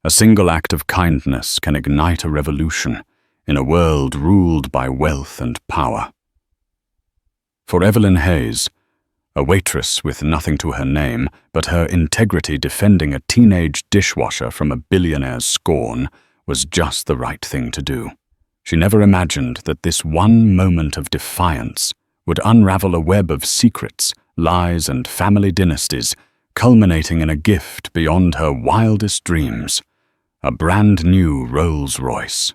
A single act of kindness can ignite a revolution in a world ruled by wealth and power. For Evelyn Hayes, a waitress with nothing to her name but her integrity defending a teenage dishwasher from a billionaire's scorn, was just the right thing to do. She never imagined that this one moment of defiance would unravel a web of secrets, lies, and family dynasties, culminating in a gift beyond her wildest dreams, a brand new Rolls-Royce.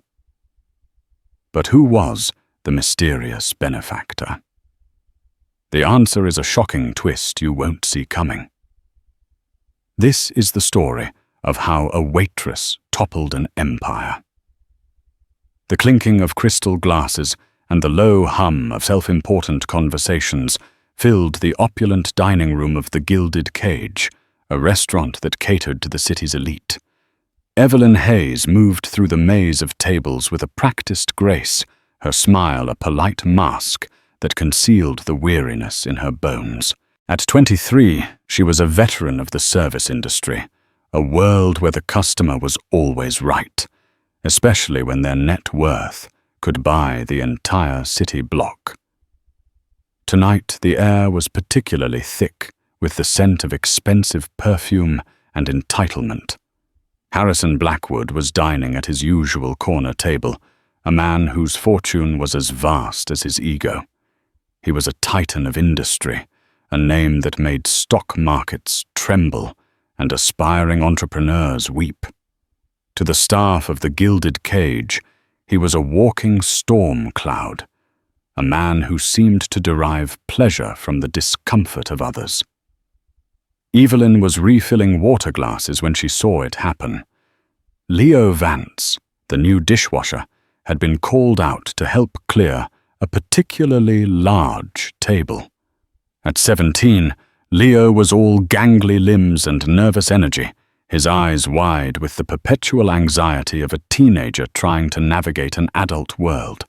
But who was the mysterious benefactor? The answer is a shocking twist you won't see coming. This is the story of how a waitress toppled an empire. The clinking of crystal glasses and the low hum of self-important conversations filled the opulent dining room of the Gilded Cage, a restaurant that catered to the city's elite. Evelyn Hayes moved through the maze of tables with a practiced grace, her smile a polite mask that concealed the weariness in her bones. At 23, she was a veteran of the service industry, a world where the customer was always right, especially when their net worth could buy the entire city block. Tonight, the air was particularly thick with the scent of expensive perfume and entitlement. Harrison Blackwood was dining at his usual corner table, a man whose fortune was as vast as his ego. He was a titan of industry, a name that made stock markets tremble and aspiring entrepreneurs weep. To the staff of the Gilded Cage, he was a walking storm cloud, a man who seemed to derive pleasure from the discomfort of others. Evelyn was refilling water glasses when she saw it happen. Leo Vance, the new dishwasher, had been called out to help clear a particularly large table. At 17, Leo was all gangly limbs and nervous energy, his eyes wide with the perpetual anxiety of a teenager trying to navigate an adult world.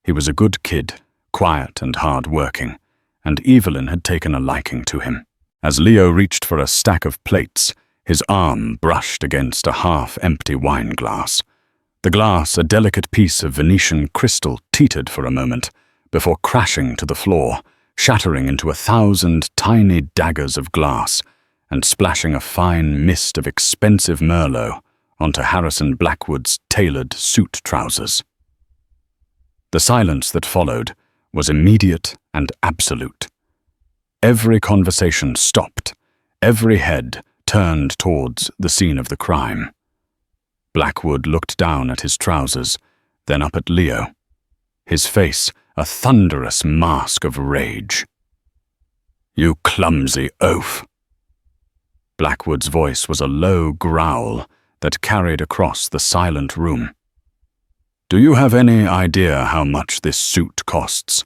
He was a good kid, quiet and hard-working, and Evelyn had taken a liking to him. As Leo reached for a stack of plates, his arm brushed against a half-empty wine glass. The glass, a delicate piece of Venetian crystal, teetered for a moment before crashing to the floor, shattering into 1,000 tiny daggers of glass and splashing a fine mist of expensive Merlot onto Harrison Blackwood's tailored suit trousers. The silence that followed was immediate and absolute. Every conversation stopped, every head turned towards the scene of the crime. Blackwood looked down at his trousers, then up at Leo, his face a thunderous mask of rage. "You clumsy oaf!" Blackwood's voice was a low growl that carried across the silent room. "Do you have any idea how much this suit costs?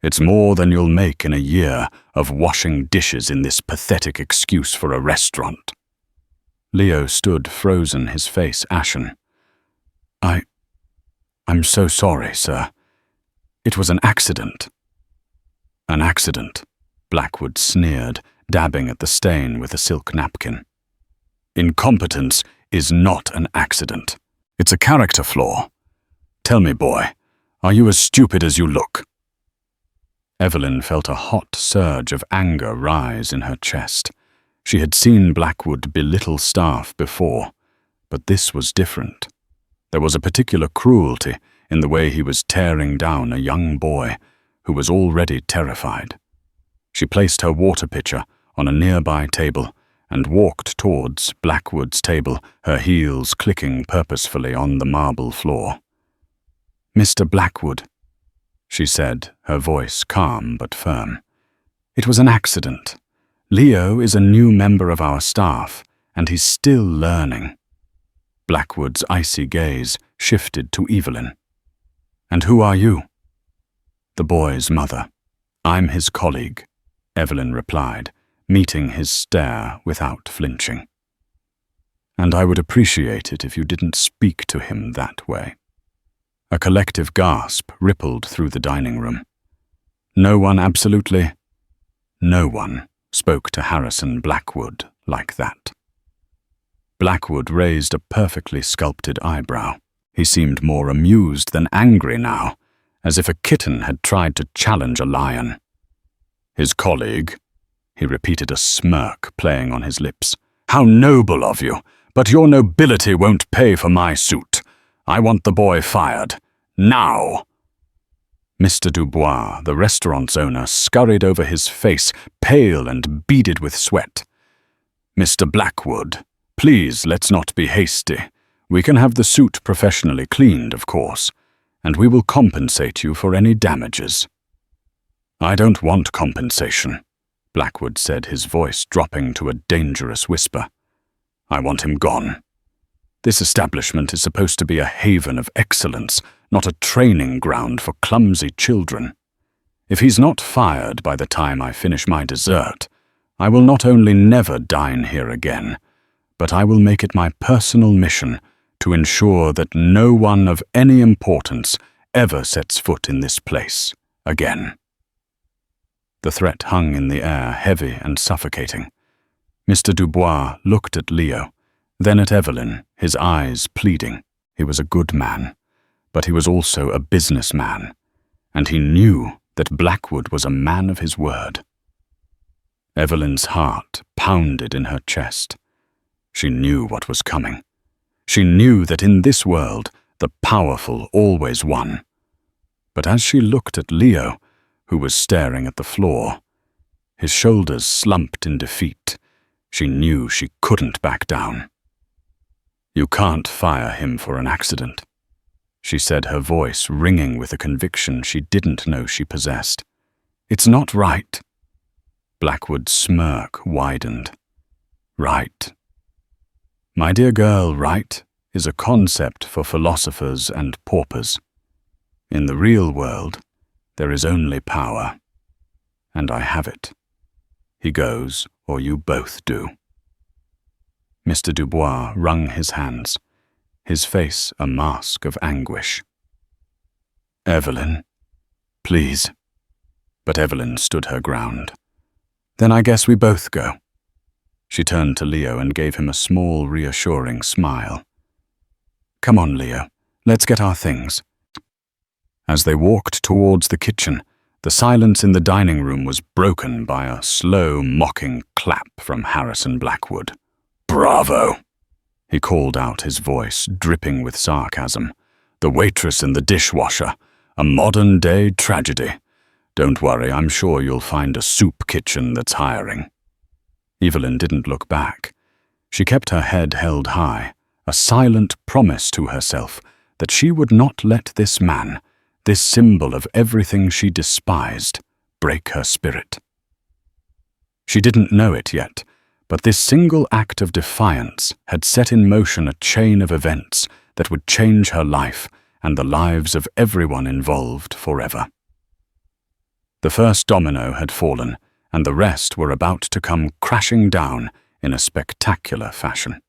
It's more than you'll make in a year of washing dishes in this pathetic excuse for a restaurant." Leo stood frozen, his face ashen. I'm so sorry, sir. It was an accident." "An accident," Blackwood sneered, dabbing at the stain with a silk napkin. "Incompetence is not an accident. It's a character flaw. Tell me, boy, are you as stupid as you look?" Evelyn felt a hot surge of anger rise in her chest. She had seen Blackwood belittle staff before, but this was different. There was a particular cruelty in the way he was tearing down a young boy who was already terrified. She placed her water pitcher on a nearby table and walked towards Blackwood's table, her heels clicking purposefully on the marble floor. "Mr. Blackwood," she said, her voice calm but firm. "It was an accident. Leo is a new member of our staff, and he's still learning." Blackwood's icy gaze shifted to Evelyn. "And who are you?" "The boy's mother. I'm his colleague," Evelyn replied, meeting his stare without flinching. "And I would appreciate it if you didn't speak to him that way." A collective gasp rippled through the dining room. No one, absolutely no one, spoke to Harrison Blackwood like that. Blackwood raised a perfectly sculpted eyebrow. He seemed more amused than angry now, as if a kitten had tried to challenge a lion. His colleague, he repeated, a smirk playing on his lips. How noble of you, but your nobility won't pay for my suit. I want the boy fired. Now! Mr. Dubois, the restaurant's owner, scurried over his face, pale and beaded with sweat. Mr. Blackwood, please let's not be hasty. We can have the suit professionally cleaned, of course, and we will compensate you for any damages. I don't want compensation, Blackwood said, his voice dropping to a dangerous whisper. I want him gone. This establishment is supposed to be a haven of excellence, not a training ground for clumsy children. If he's not fired by the time I finish my dessert, I will not only never dine here again, but I will make it my personal mission to ensure that no one of any importance ever sets foot in this place again. The threat hung in the air, heavy and suffocating. Mr. Dubois looked at Leo, then at Evelyn, his eyes pleading. He was a good man, but he was also a businessman, and he knew that Blackwood was a man of his word. Evelyn's heart pounded in her chest. She knew what was coming. She knew that in this world, the powerful always won. But as she looked at Leo, who was staring at the floor, his shoulders slumped in defeat, she knew she couldn't back down. You can't fire him for an accident, she said, her voice ringing with a conviction she didn't know she possessed. It's not right. Blackwood's smirk widened. Right. My dear girl, right is a concept for philosophers and paupers. In the real world, there is only power, and I have it. He goes, or you both do. Mr. Dubois wrung his hands, his face a mask of anguish. Evelyn, please. But Evelyn stood her ground. Then I guess we both go. She turned to Leo and gave him a small, reassuring smile. Come on, Leo, let's get our things. As they walked towards the kitchen, the silence in the dining room was broken by a slow, mocking clap from Harrison Blackwood. Bravo! He called out, his voice dripping with sarcasm. The waitress in the dishwasher, a modern-day tragedy. Don't worry, I'm sure you'll find a soup kitchen that's hiring. Evelyn didn't look back. She kept her head held high, a silent promise to herself that she would not let this man, this symbol of everything she despised, break her spirit. She didn't know it yet, but this single act of defiance had set in motion a chain of events that would change her life and the lives of everyone involved forever. The first domino had fallen, and the rest were about to come crashing down in a spectacular fashion.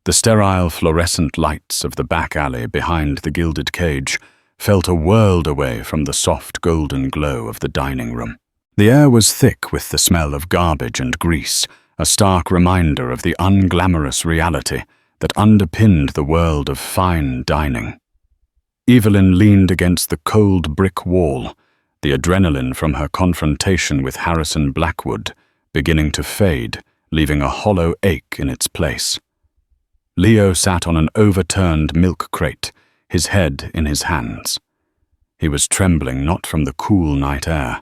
The sterile fluorescent lights of the back alley behind the gilded cage felt a world away from the soft golden glow of the dining room. The air was thick with the smell of garbage and grease, a stark reminder of the unglamorous reality that underpinned the world of fine dining. Evelyn leaned against the cold brick wall, the adrenaline from her confrontation with Harrison Blackwood beginning to fade, leaving a hollow ache in its place. Leo sat on an overturned milk crate, his head in his hands. He was trembling not from the cool night air,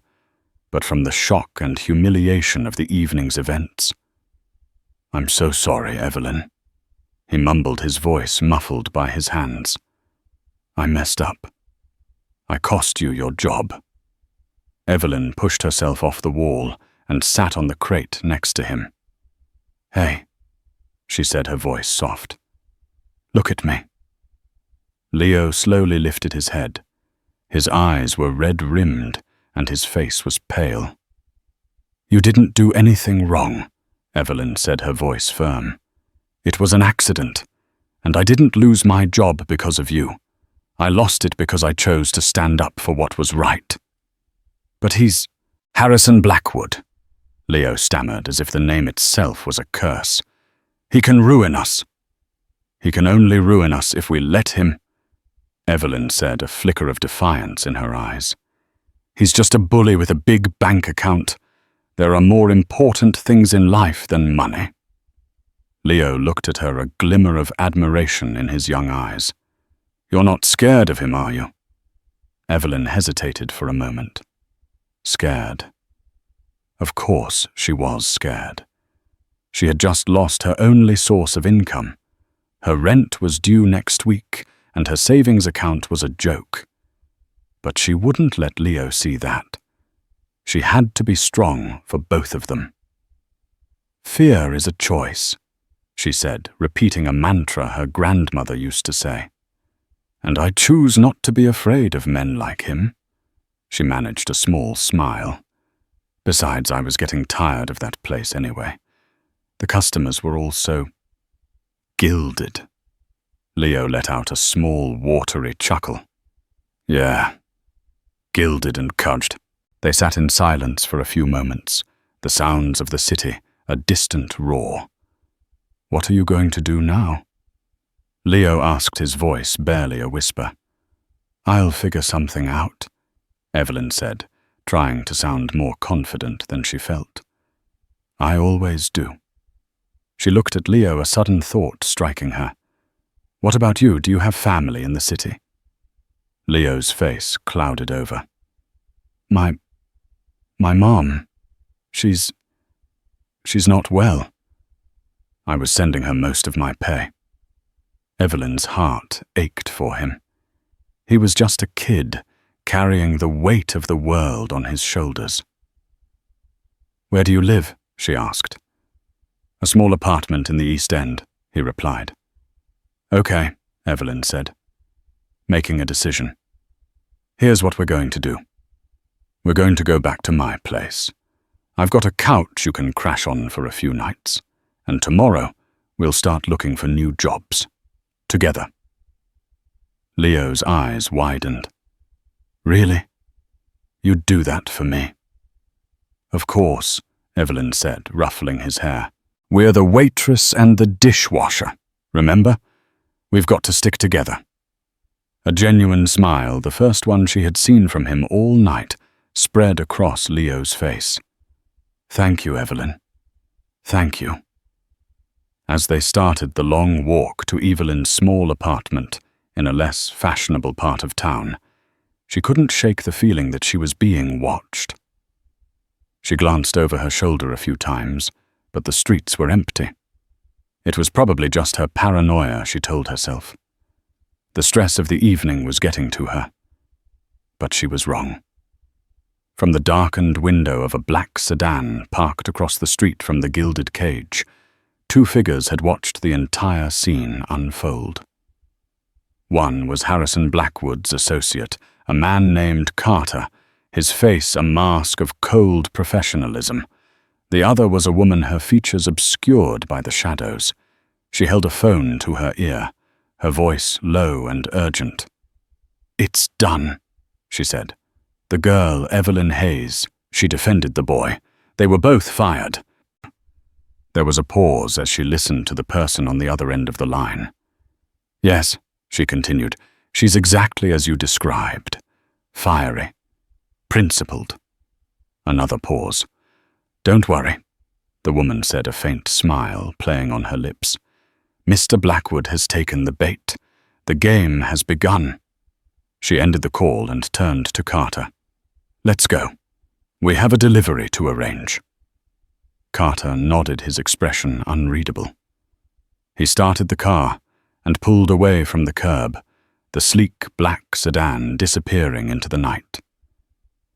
but from the shock and humiliation of the evening's events. I'm so sorry, Evelyn. He mumbled, his voice muffled by his hands. I messed up. I cost you your job. Evelyn pushed herself off the wall and sat on the crate next to him. Hey, she said, her voice soft. Look at me. Leo slowly lifted his head. His eyes were red-rimmed and his face was pale. You didn't do anything wrong, Evelyn said, her voice firm. It was an accident, and I didn't lose my job because of you. I lost it because I chose to stand up for what was right. But he's Harrison Blackwood, Leo stammered as if the name itself was a curse. He can ruin us. He can only ruin us if we let him, Evelyn said, a flicker of defiance in her eyes. He's just a bully with a big bank account. There are more important things in life than money. Leo looked at her, a glimmer of admiration in his young eyes. You're not scared of him, are you? Evelyn hesitated for a moment. Scared. Of course she was scared. She had just lost her only source of income. Her rent was due next week, and her savings account was a joke. But she wouldn't let Leo see that. She had to be strong for both of them. Fear is a choice, she said, repeating a mantra her grandmother used to say. And I choose not to be afraid of men like him. She managed a small smile. Besides, I was getting tired of that place anyway. The customers were all so gilded. Leo let out a small, watery chuckle. Yeah, gilded and cudged. They sat in silence for a few moments, the sounds of the city, a distant roar. What are you going to do now? Leo asked, his voice barely a whisper. I'll figure something out, Evelyn said, trying to sound more confident than she felt. I always do. She looked at Leo, a sudden thought striking her. What about you? Do you have family in the city? Leo's face clouded over. My mom, she's not well. I was sending her most of my pay. Evelyn's heart ached for him. He was just a kid, carrying the weight of the world on his shoulders. Where do you live? She asked. A small apartment in the East End, he replied. Okay, Evelyn said, making a decision. Here's what we're going to do. We're going to go back to my place. I've got a couch you can crash on for a few nights, and tomorrow we'll start looking for new jobs. Together. Leo's eyes widened. Really? You'd do that for me? Of course, Evelyn said, ruffling his hair. We're the waitress and the dishwasher, remember? We've got to stick together. A genuine smile, the first one she had seen from him all night, spread across Leo's face. Thank you, Evelyn. Thank you. As they started the long walk to Evelyn's small apartment in a less fashionable part of town, she couldn't shake the feeling that she was being watched. She glanced over her shoulder a few times, but the streets were empty. It was probably just her paranoia, she told herself. The stress of the evening was getting to her. But she was wrong. From the darkened window of a black sedan parked across the street from the gilded cage, two figures had watched the entire scene unfold. One was Harrison Blackwood's associate, a man named Carter, his face a mask of cold professionalism. The other was a woman, her features obscured by the shadows. She held a phone to her ear, her voice low and urgent. It's done, she said. The girl, Evelyn Hayes, she defended the boy. They were both fired. There was a pause as she listened to the person on the other end of the line. Yes, she continued, she's exactly as you described. Fiery. Principled. Another pause. Don't worry, the woman said, a faint smile playing on her lips. Mr. Blackwood has taken the bait. The game has begun. She ended the call and turned to Carter. Let's go. We have a delivery to arrange. Carter nodded, his expression unreadable. He started the car and pulled away from the curb, the sleek black sedan disappearing into the night.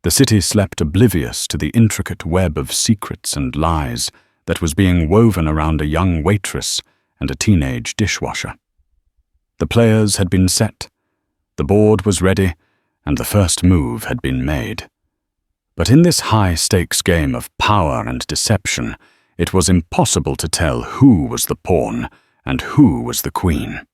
The city slept oblivious to the intricate web of secrets and lies that was being woven around a young waitress and a teenage dishwasher. The players had been set, the board was ready, and the first move had been made. But in this high-stakes game of power and deception, it was impossible to tell who was the pawn and who was the queen.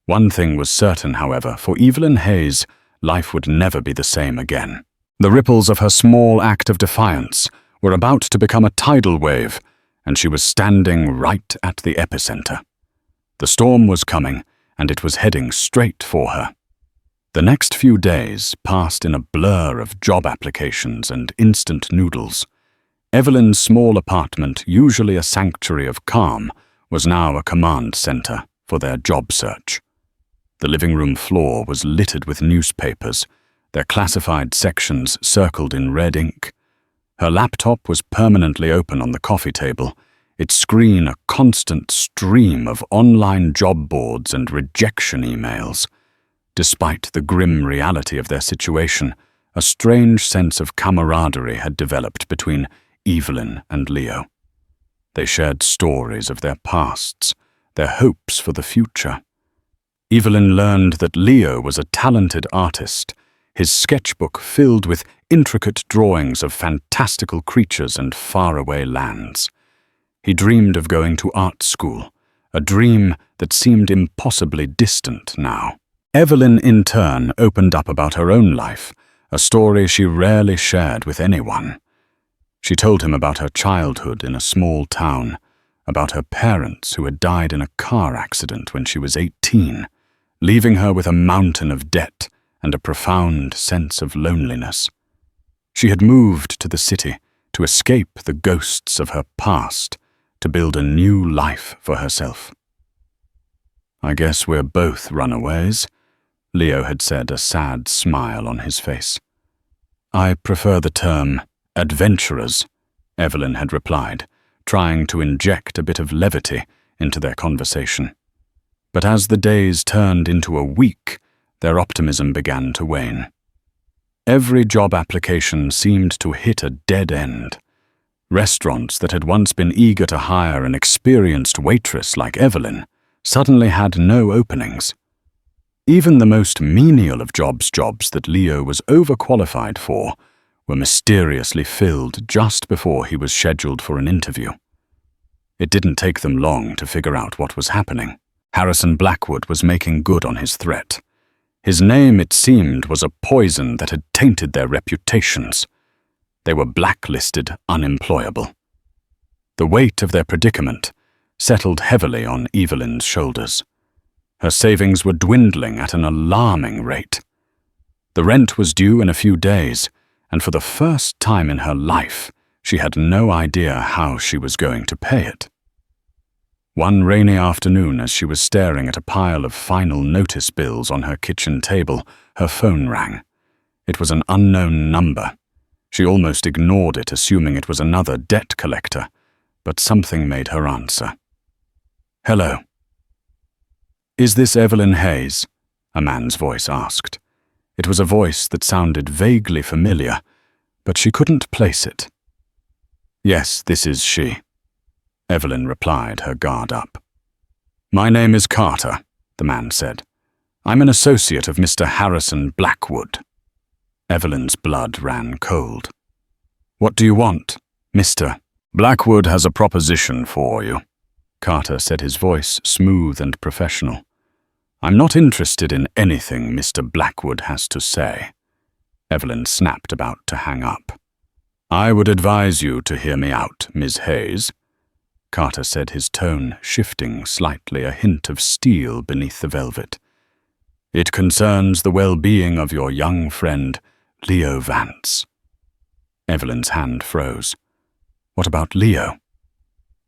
One thing was certain, however, for Evelyn Hayes, life would never be the same again. The ripples of her small act of defiance were about to become a tidal wave, and she was standing right at the epicenter. The storm was coming, and it was heading straight for her. The next few days passed in a blur of job applications and instant noodles. Evelyn's small apartment, usually a sanctuary of calm, was now a command center for their job search. The living room floor was littered with newspapers, their classified sections circled in red ink. Her laptop was permanently open on the coffee table, its screen a constant stream of online job boards and rejection emails. Despite the grim reality of their situation, a strange sense of camaraderie had developed between Evelyn and Leo. They shared stories of their pasts, their hopes for the future. Evelyn learned that Leo was a talented artist, his sketchbook filled with intricate drawings of fantastical creatures and faraway lands. He dreamed of going to art school, a dream that seemed impossibly distant now. Evelyn, in turn, opened up about her own life, a story she rarely shared with anyone. She told him about her childhood in a small town, about her parents who had died in a car accident when she was 18, leaving her with a mountain of debt and a profound sense of loneliness. She had moved to the city to escape the ghosts of her past, to build a new life for herself. "I guess we're both runaways," Leo had said, a sad smile on his face. "I prefer the term adventurers," Evelyn had replied, trying to inject a bit of levity into their conversation. But as the days turned into a week, their optimism began to wane. Every job application seemed to hit a dead end. Restaurants that had once been eager to hire an experienced waitress like Evelyn suddenly had no openings. Even the most menial of jobs that Leo was overqualified for were mysteriously filled just before he was scheduled for an interview. It didn't take them long to figure out what was happening. Harrison Blackwood was making good on his threat. His name, it seemed, was a poison that had tainted their reputations. They were blacklisted unemployable. The weight of their predicament settled heavily on Evelyn's shoulders. Her savings were dwindling at an alarming rate. The rent was due in a few days, and for the first time in her life, she had no idea how she was going to pay it. One rainy afternoon, as she was staring at a pile of final notice bills on her kitchen table, her phone rang. It was an unknown number. She almost ignored it, assuming it was another debt collector, but something made her answer. "Hello." "Is this Evelyn Hayes?" a man's voice asked. It was a voice that sounded vaguely familiar, but she couldn't place it. "Yes, this is she," Evelyn replied, her guard up. "My name is Carter," the man said. "I'm an associate of Mr. Harrison Blackwood." Evelyn's blood ran cold. "What do you want, Mr.?" "Blackwood has a proposition for you," Carter said, his voice smooth and professional. "I'm not interested in anything Mr. Blackwood has to say." Evelyn snapped, about to hang up. "I would advise you to hear me out, Ms. Hayes," Carter said, his tone shifting slightly, a hint of steel beneath the velvet. "It concerns the well-being of your young friend, Leo Vance." Evelyn's hand froze. "What about Leo?"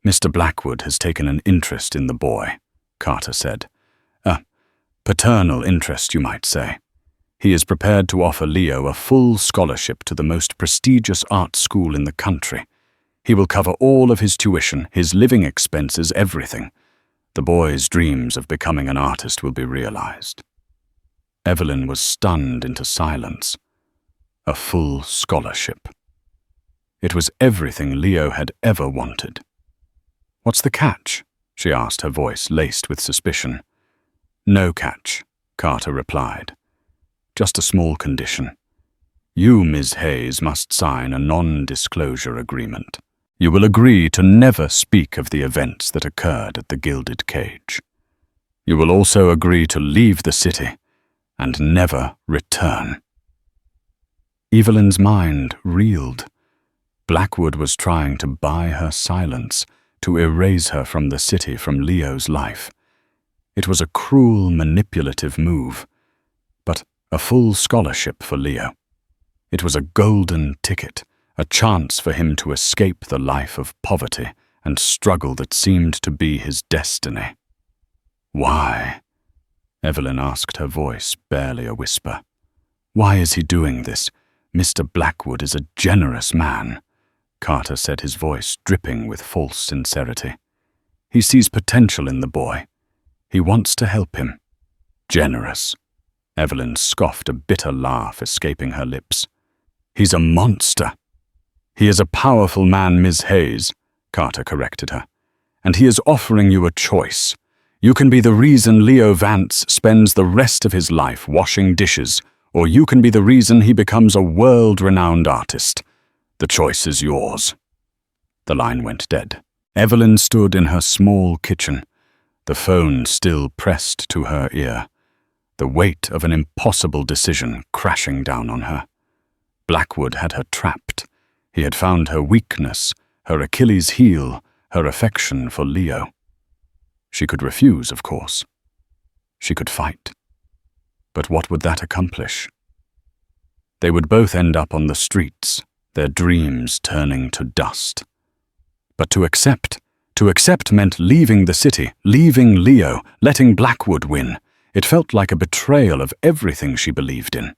"Mr. Blackwood has taken an interest in the boy," Carter said. "A paternal interest, you might say. He is prepared to offer Leo a full scholarship to the most prestigious art school in the country. He will cover all of his tuition, his living expenses, everything. The boy's dreams of becoming an artist will be realized." Evelyn was stunned into silence. A full scholarship. It was everything Leo had ever wanted. "What's the catch?" she asked, her voice laced with suspicion. "No catch," Carter replied. "Just a small condition. You, Ms. Hayes, must sign a non-disclosure agreement. You will agree to never speak of the events that occurred at the Gilded Cage. You will also agree to leave the city and never return." Evelyn's mind reeled. Blackwood was trying to buy her silence, to erase her from the city, from Leo's life. It was a cruel, manipulative move, but a full scholarship for Leo. It was a golden ticket, a chance for him to escape the life of poverty and struggle that seemed to be his destiny. "Why?" Evelyn asked, her voice barely a whisper. "Why is he doing this? Mr. Blackwood is a generous man," Carter said, his voice dripping with false sincerity. "He sees potential in the boy. He wants to help him." "Generous?" Evelyn scoffed, a bitter laugh escaping her lips. "He's a monster." "He is a powerful man, Ms. Hayes," Carter corrected her. "And he is offering you a choice. You can be the reason Leo Vance spends the rest of his life washing dishes, or you can be the reason he becomes a world-renowned artist. The choice is yours." The line went dead. Evelyn stood in her small kitchen, the phone still pressed to her ear, the weight of an impossible decision crashing down on her. Blackwood had her trapped. He had found her weakness, her Achilles heel, her affection for Leo. She could refuse, of course. She could fight. But what would that accomplish? They would both end up on the streets, their dreams turning to dust. But to accept meant leaving the city, leaving Leo, letting Blackwood win. It felt like a betrayal of everything she believed in.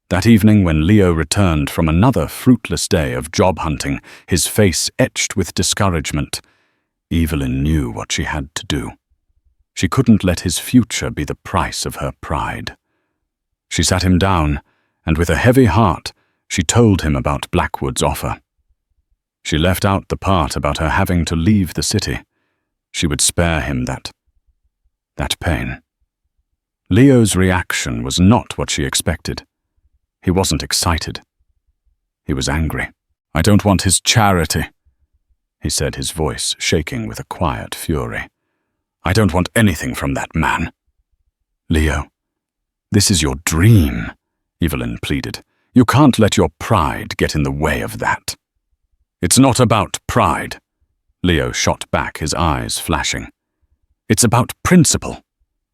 That evening, when Leo returned from another fruitless day of job hunting, his face etched with discouragement, Evelyn knew what she had to do. She couldn't let his future be the price of her pride. She sat him down, and with a heavy heart, she told him about Blackwood's offer. She left out the part about her having to leave the city. She would spare him that pain. Leo's reaction was not what she expected. He wasn't excited. He was angry. "I don't want his charity," he said, his voice shaking with a quiet fury. "I don't want anything from that man." "Leo, this is your dream," Evelyn pleaded. "You can't let your pride get in the way of that." "It's not about pride," Leo shot back, his eyes flashing. "It's about principle.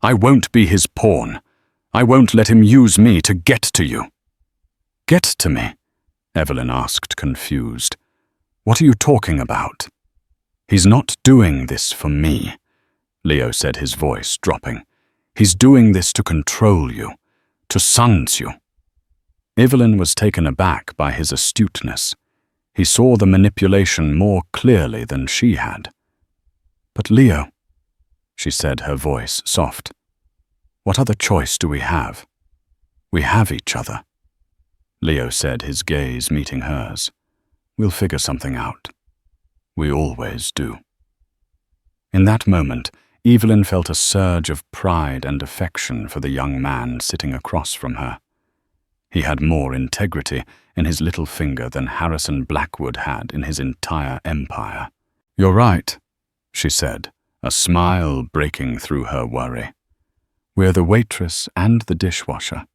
I won't be his pawn. I won't let him use me to get to you." "Get to me?" Evelyn asked, confused. "What are you talking about?" "He's not doing this for me," Leo said, his voice dropping. "He's doing this to control you, to silence you." Evelyn was taken aback by his astuteness. He saw the manipulation more clearly than she had. "But Leo," she said, her voice soft, "what other choice do we have? We have each other," Leo said, his gaze meeting hers. "We'll figure something out. We always do." In that moment, Evelyn felt a surge of pride and affection for the young man sitting across from her. He had more integrity in his little finger than Harrison Blackwood had in his entire empire. "You're right," she said, a smile breaking through her worry. "We're the waitress and the dishwasher.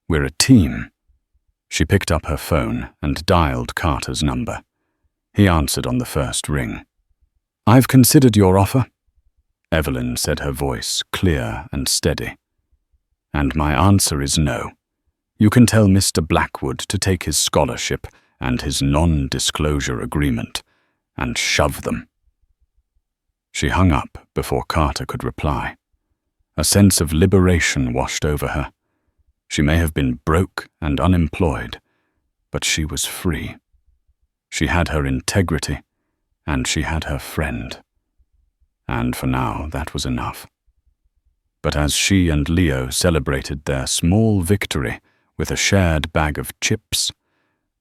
We're a team." She picked up her phone and dialed Carter's number. He answered on the first ring. "I've considered your offer," Evelyn said, her voice clear and steady. "And my answer is no. You can tell Mr. Blackwood to take his scholarship and his non-disclosure agreement and shove them." She hung up before Carter could reply. A sense of liberation washed over her. She may have been broke and unemployed, but she was free. She had her integrity, and she had her friend. And for now, that was enough. But as she and Leo celebrated their small victory with a shared bag of chips,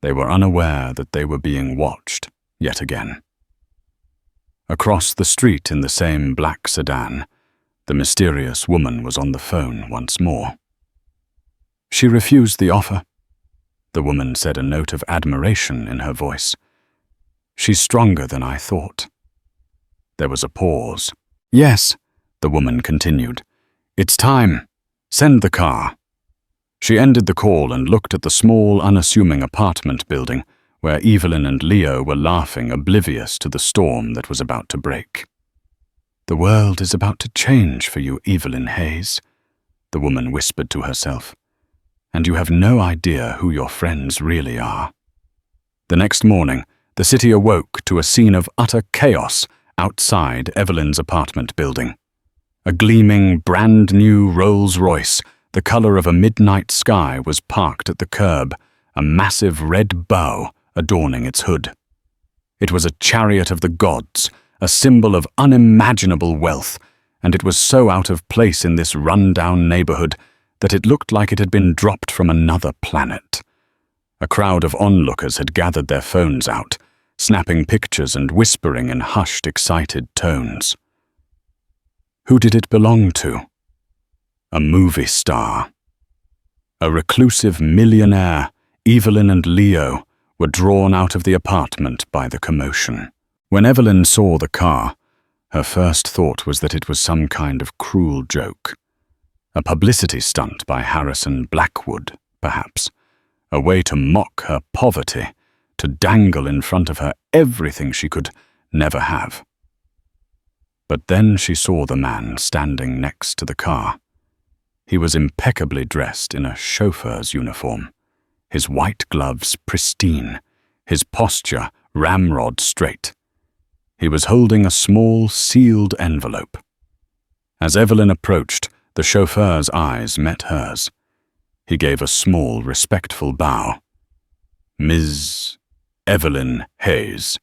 they were unaware that they were being watched yet again. Across the street in the same black sedan, the mysterious woman was on the phone once more. "She refused the offer," the woman said, a note of admiration in her voice. "She's stronger than I thought." There was a pause. "Yes," the woman continued. "It's time. Send the car." She ended the call and looked at the small, unassuming apartment building, where Evelyn and Leo were laughing, oblivious to the storm that was about to break. "The world is about to change for you, Evelyn Hayes," the woman whispered to herself, "and you have no idea who your friends really are." The next morning, the city awoke to a scene of utter chaos outside Evelyn's apartment building. A gleaming, brand-new Rolls-Royce, the color of a midnight sky, was parked at the curb, a massive red bow adorning its hood. It was a chariot of the gods, a symbol of unimaginable wealth, and it was so out of place in this run-down neighborhood that it looked like it had been dropped from another planet. A crowd of onlookers had gathered their phones out, snapping pictures and whispering in hushed, excited tones. Who did it belong to? A movie star. A reclusive millionaire, Evelyn and Leo, were drawn out of the apartment by the commotion. When Evelyn saw the car, her first thought was that it was some kind of cruel joke. A publicity stunt by Harrison Blackwood, perhaps. A way to mock her poverty, to dangle in front of her everything she could never have. But then she saw the man standing next to the car. He was impeccably dressed in a chauffeur's uniform, his white gloves pristine, his posture ramrod straight. He was holding a small, sealed envelope. As Evelyn approached, the chauffeur's eyes met hers. He gave a small, respectful bow. "Ms. Evelyn Hayes,"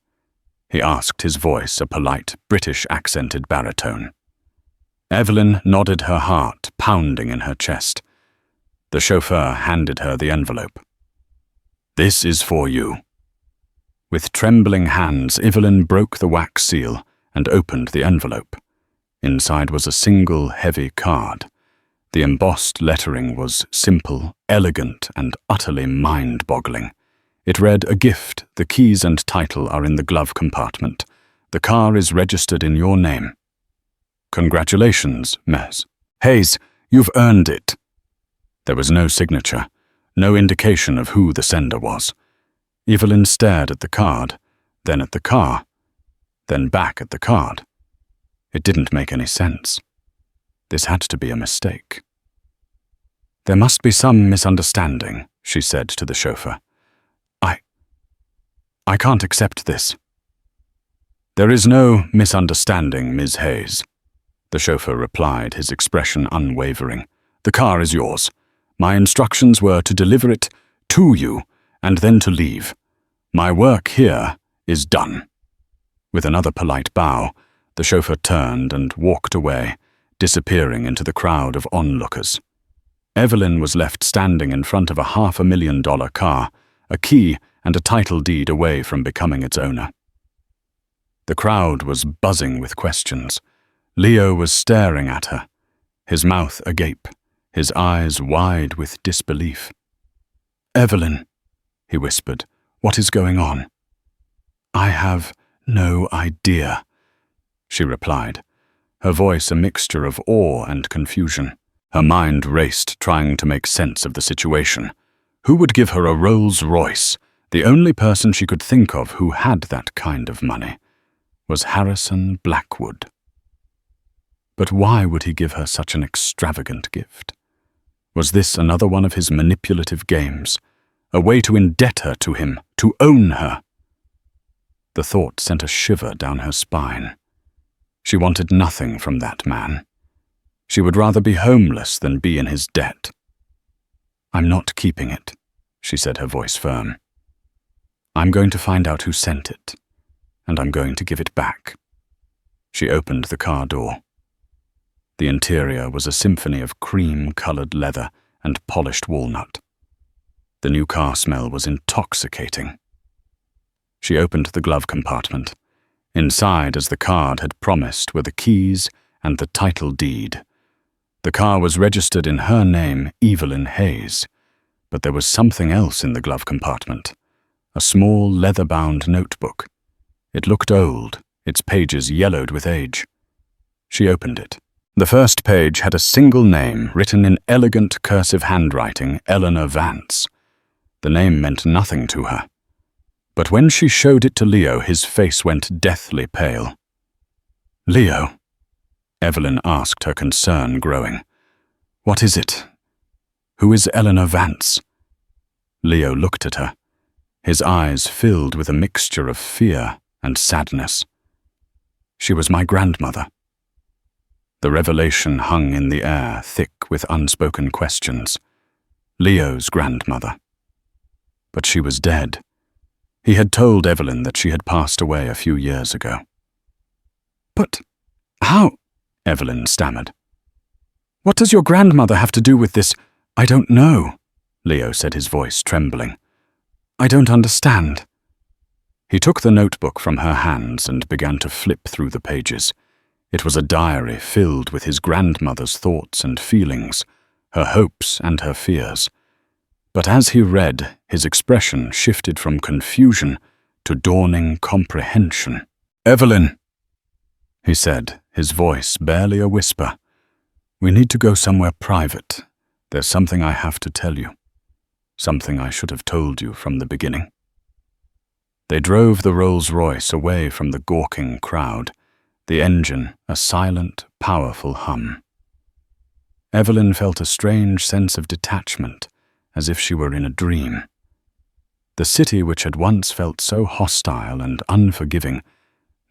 he asked, his voice a polite, British-accented baritone. Evelyn nodded, her heart pounding in her chest. The chauffeur handed her the envelope. "This is for you." With trembling hands, Evelyn broke the wax seal and opened the envelope. Inside was a single, heavy card. The embossed lettering was simple, elegant, and utterly mind-boggling. It read, "A gift. The keys and title are in the glove compartment. The car is registered in your name. Congratulations, Ms. Hayes. You've earned it." There was no signature, no indication of who the sender was. Evelyn stared at the card, then at the car, then back at the card. It didn't make any sense. This had to be a mistake. "There must be some misunderstanding," she said to the chauffeur. I can't accept this." "There is no misunderstanding, Ms. Hayes," the chauffeur replied, his expression unwavering. "The car is yours. My instructions were to deliver it to you and then to leave. My work here is done." With another polite bow, the chauffeur turned and walked away, disappearing into the crowd of onlookers. Evelyn was left standing in front of a $500,000 car, a key and a title deed away from becoming its owner. The crowd was buzzing with questions. Leo was staring at her, his mouth agape, his eyes wide with disbelief. "Evelyn," he whispered, "what is going on?" "I have no idea," she replied, her voice a mixture of awe and confusion. Her mind raced, trying to make sense of the situation. Who would give her a Rolls-Royce? The only person she could think of who had that kind of money was Harrison Blackwood. But why would he give her such an extravagant gift? Was this another one of his manipulative games? A way to indebt her to him, to own her? The thought sent a shiver down her spine. She wanted nothing from that man. She would rather be homeless than be in his debt. "I'm not keeping it," she said, her voice firm. "I'm going to find out who sent it, and I'm going to give it back." She opened the car door. The interior was a symphony of cream-colored leather and polished walnut. The new car smell was intoxicating. She opened the glove compartment. Inside, as the card had promised, were the keys and the title deed. The car was registered in her name, Evelyn Hayes, but there was something else in the glove compartment. A small leather-bound notebook. It looked old, its pages yellowed with age. She opened it. The first page had a single name written in elegant cursive handwriting, Eleanor Vance. The name meant nothing to her. But when she showed it to Leo, his face went deathly pale. "Leo?" Evelyn asked, her concern growing. "What is it? Who is Eleanor Vance?" Leo looked at her, his eyes filled with a mixture of fear and sadness. "She was my grandmother." The revelation hung in the air, thick with unspoken questions. Leo's grandmother. But she was dead. He had told Evelyn that she had passed away a few years ago. "But how?" Evelyn stammered. "What does your grandmother have to do with this?" "I don't know," Leo said, his voice trembling. "I don't understand." He took the notebook from her hands and began to flip through the pages. It was a diary filled with his grandmother's thoughts and feelings, her hopes and her fears. But as he read, his expression shifted from confusion to dawning comprehension. "Evelyn," he said, his voice barely a whisper, "we need to go somewhere private. There's something I have to tell you. Something I should have told you from the beginning." They drove the Rolls-Royce away from the gawking crowd, the engine a silent, powerful hum. Evelyn felt a strange sense of detachment, as if she were in a dream. The city, which had once felt so hostile and unforgiving,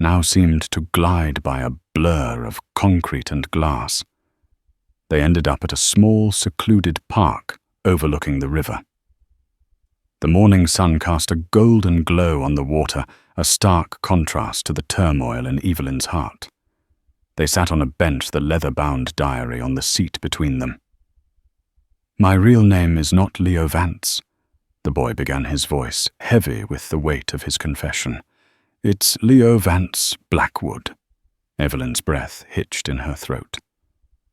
now seemed to glide by a blur of concrete and glass. They ended up at a small, secluded park overlooking the river. The morning sun cast a golden glow on the water, a stark contrast to the turmoil in Evelyn's heart. They sat on a bench, the leather-bound diary on the seat between them. "My real name is not Leo Vance," the boy began, his voice heavy with the weight of his confession. "It's Leo Vance Blackwood." Evelyn's breath hitched in her throat.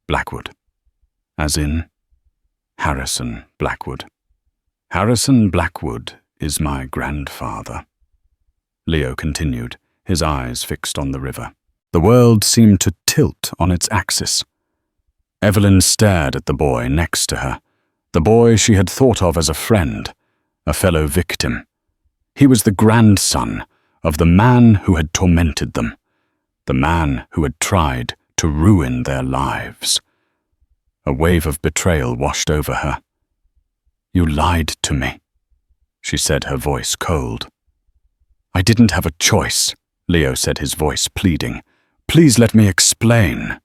"Blackwood? As in?" "Harrison Blackwood. Harrison Blackwood is my grandfather," Leo continued, his eyes fixed on the river. The world seemed to tilt on its axis. Evelyn stared at the boy next to her, the boy she had thought of as a friend, a fellow victim. He was the grandson of the man who had tormented them, the man who had tried to ruin their lives. A wave of betrayal washed over her. "You lied to me," she said, her voice cold. "I didn't have a choice," Leo said, his voice pleading. "Please let me explain."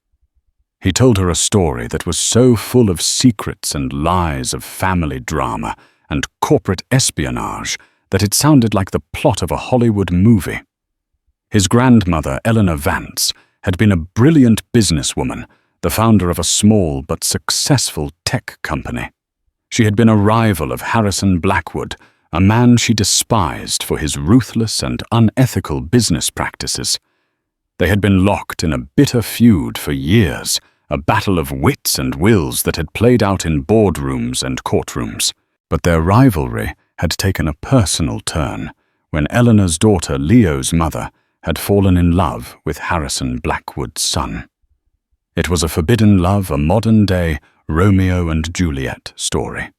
He told her a story that was so full of secrets and lies, of family drama and corporate espionage, that it sounded like the plot of a Hollywood movie. His grandmother, Eleanor Vance, had been a brilliant businesswoman, the founder of a small but successful tech company. She had been a rival of Harrison Blackwood, a man she despised for his ruthless and unethical business practices. They had been locked in a bitter feud for years, a battle of wits and wills that had played out in boardrooms and courtrooms. But their rivalry had taken a personal turn when Eleanor's daughter, Leo's mother, had fallen in love with Harrison Blackwood's son. It was a forbidden love, a modern-day Romeo and Juliet story.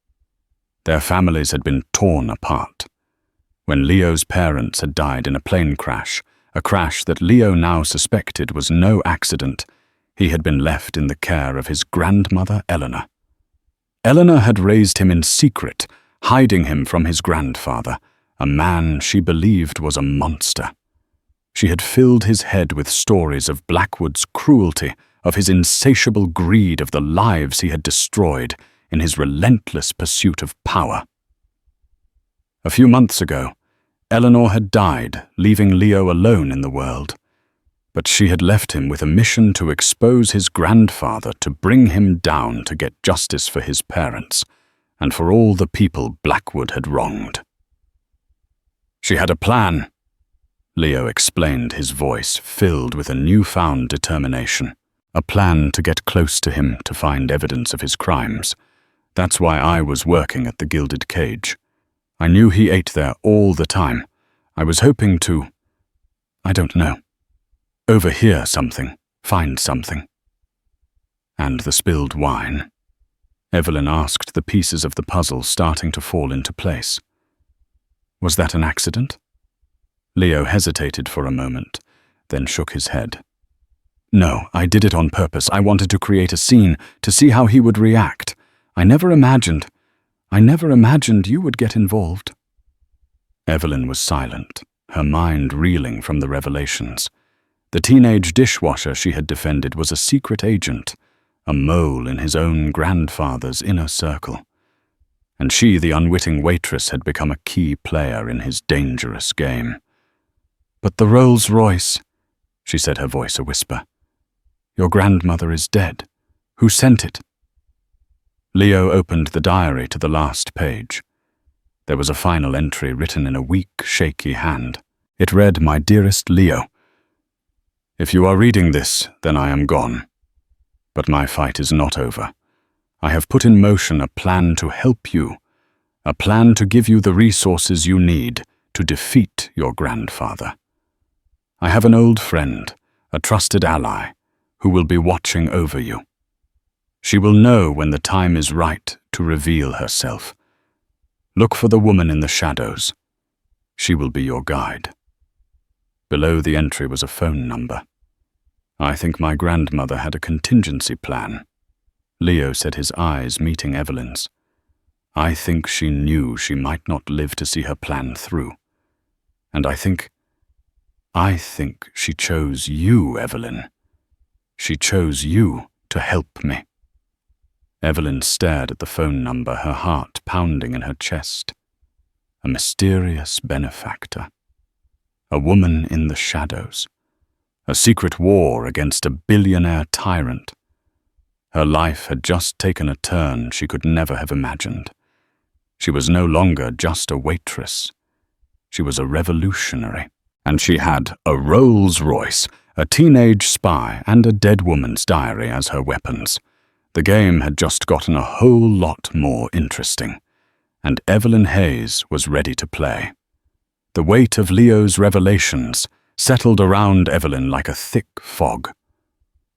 Their families had been torn apart. When Leo's parents had died in a plane crash, a crash that Leo now suspected was no accident, he had been left in the care of his grandmother, Eleanor. Eleanor had raised him in secret, hiding him from his grandfather, a man she believed was a monster. She had filled his head with stories of Blackwood's cruelty, of his insatiable greed, of the lives he had destroyed in his relentless pursuit of power. A few months ago, Eleanor had died, leaving Leo alone in the world. But she had left him with a mission to expose his grandfather, to bring him down, to get justice for his parents, and for all the people Blackwood had wronged. "She had a plan," Leo explained, his voice filled with a newfound determination. "A plan to get close to him, to find evidence of his crimes. That's why I was working at the Gilded Cage. I knew he ate there all the time. I was hoping to, I don't know, overhear something, find something." "And the spilled wine?" Evelyn asked, the pieces of the puzzle starting to fall into place. "Was that an accident?" Leo hesitated for a moment, then shook his head. No, I did it on purpose. I wanted to create a scene, to see how he would react. I never imagined you would get involved. Evelyn was silent, her mind reeling from the revelations. The teenage dishwasher she had defended was a secret agent, a mole in his own grandfather's inner circle. And she, the unwitting waitress, had become a key player in his dangerous game. But the Rolls-Royce, she said, her voice a whisper. Your grandmother is dead. Who sent it? Leo opened the diary to the last page. There was a final entry written in a weak, shaky hand. It read, My dearest Leo, if you are reading this, then I am gone. But my fight is not over. I have put in motion a plan to help you, a plan to give you the resources you need to defeat your grandfather. I have an old friend, a trusted ally, who will be watching over you. She will know when the time is right to reveal herself. Look for the woman in the shadows. She will be your guide. Below the entry was a phone number. I think my grandmother had a contingency plan. Leo said, his eyes meeting Evelyn's. I think she knew she might not live to see her plan through. And I think she chose you, Evelyn. She chose you to help me. Evelyn stared at the phone number, her heart pounding in her chest. A mysterious benefactor. A woman in the shadows. A secret war against a billionaire tyrant. Her life had just taken a turn she could never have imagined. She was no longer just a waitress. She was a revolutionary. And she had a Rolls-Royce, a teenage spy, and a dead woman's diary as her weapons. The game had just gotten a whole lot more interesting. And Evelyn Hayes was ready to play. The weight of Leo's revelations settled around Evelyn like a thick fog.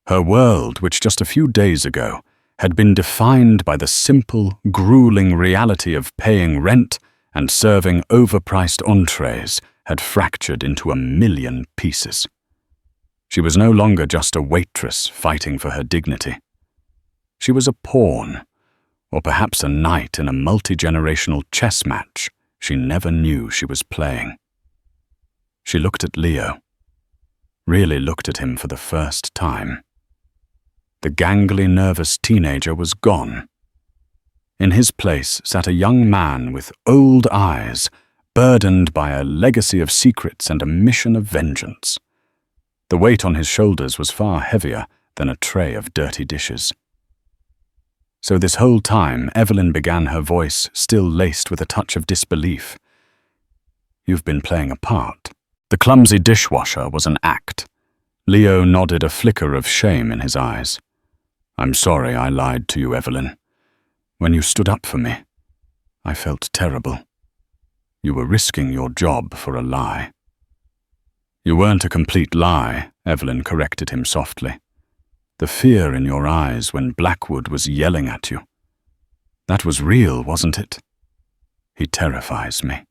Her world, which just a few days ago had been defined by the simple, grueling reality of paying rent and serving overpriced entrees, had fractured into 1,000,000 pieces. She was no longer just a waitress fighting for her dignity. She was a pawn, or perhaps a knight in a multi-generational chess match she never knew she was playing. She looked at Leo, really looked at him for the first time. The gangly, nervous teenager was gone. In his place sat a young man with old eyes, burdened by a legacy of secrets and a mission of vengeance. The weight on his shoulders was far heavier than a tray of dirty dishes. So this whole time, Evelyn began, her voice still laced with a touch of disbelief. You've been playing a part. The clumsy dishwasher was an act. Leo nodded, a flicker of shame in his eyes. I'm sorry I lied to you, Evelyn. When you stood up for me, I felt terrible. You were risking your job for a lie. You weren't a complete lie, Evelyn corrected him softly. The fear in your eyes when Blackwood was yelling at you. That was real, wasn't it? He terrifies me.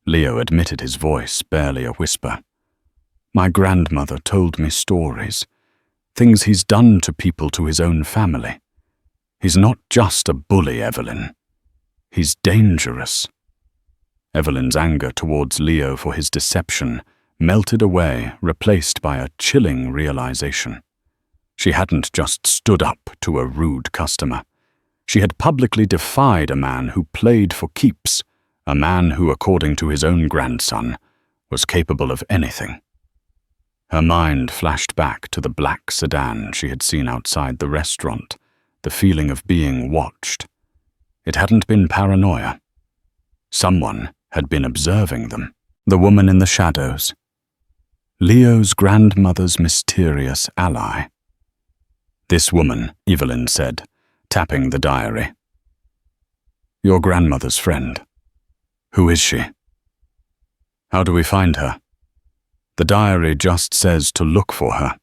Leo admitted, his voice barely a whisper. My grandmother told me stories, things he's done to people, to his own family. He's not just a bully, Evelyn. He's dangerous. Evelyn's anger towards Leo for his deception melted away, replaced by a chilling realization. She hadn't just stood up to a rude customer. She had publicly defied a man who played for keeps, a man who, according to his own grandson, was capable of anything. Her mind flashed back to the black sedan she had seen outside the restaurant, the feeling of being watched. It hadn't been paranoia. Someone had been observing them. The woman in the shadows. Leo's grandmother's mysterious ally. This woman, Evelyn said, tapping the diary. Your grandmother's friend. Who is she? How do we find her? The diary just says to look for her.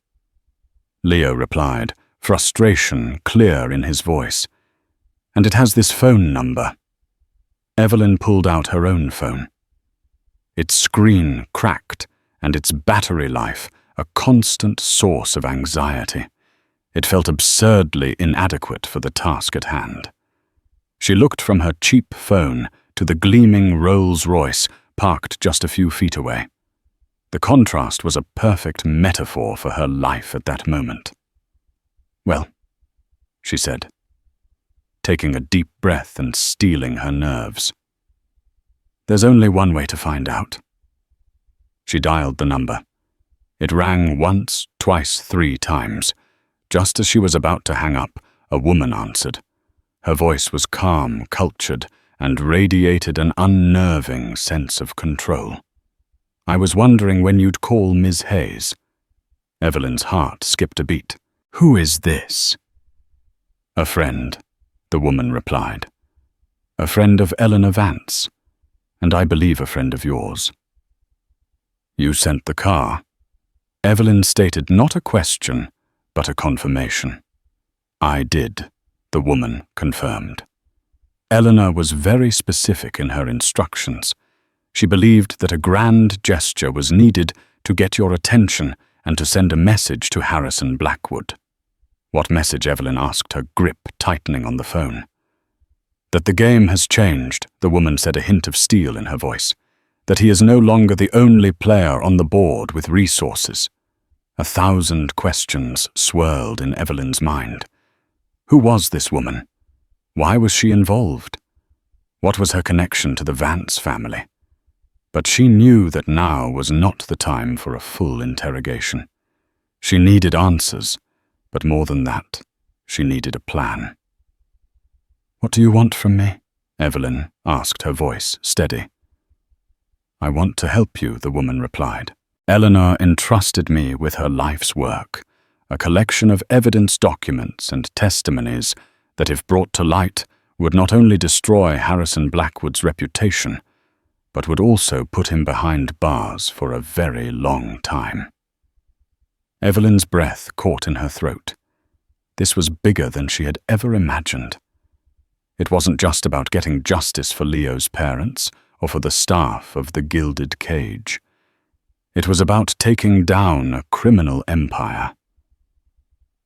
Leo replied, frustration clear in his voice. And it has this phone number. Evelyn pulled out her own phone. its screen cracked and its battery life a constant source of anxiety. It felt absurdly inadequate for the task at hand. She looked from her cheap phone to the gleaming Rolls-Royce parked just a few feet away. The contrast was a perfect metaphor for her life at that moment. "Well," she said, taking a deep breath and steeling her nerves. "There's only one way to find out." She dialed the number. It rang once, twice, 3 times. Just as she was about to hang up, a woman answered. Her voice was calm, cultured, and radiated an unnerving sense of control. "I was wondering when you'd call Ms. Hayes." Evelyn's heart skipped a beat. "Who is this?" "A friend," the woman replied. "A friend of Eleanor Vance, and I believe a friend of yours." "You sent the car?" Evelyn stated not a question, but a confirmation. "I did," the woman confirmed. Eleanor was very specific in her instructions. She believed that a grand gesture was needed to get your attention and to send a message to Harrison Blackwood. What message? Evelyn asked, her grip tightening on the phone. "That the game has changed," the woman said, a hint of steel in her voice. "That he is no longer the only player on the board with resources." 1,000 questions swirled in Evelyn's mind. Who was this woman? Why was she involved? What was her connection to the Vance family? But she knew that now was not the time for a full interrogation. She needed answers, but more than that, she needed a plan. "What do you want from me?" Evelyn asked, her voice steady. "I want to help you," the woman replied. "Eleanor entrusted me with her life's work, a collection of evidence documents and testimonies that, if brought to light, would not only destroy Harrison Blackwood's reputation, but would also put him behind bars for a very long time." Evelyn's breath caught in her throat. This was bigger than she had ever imagined. It wasn't just about getting justice for Leo's parents or for the staff of the Gilded Cage. It was about taking down a criminal empire.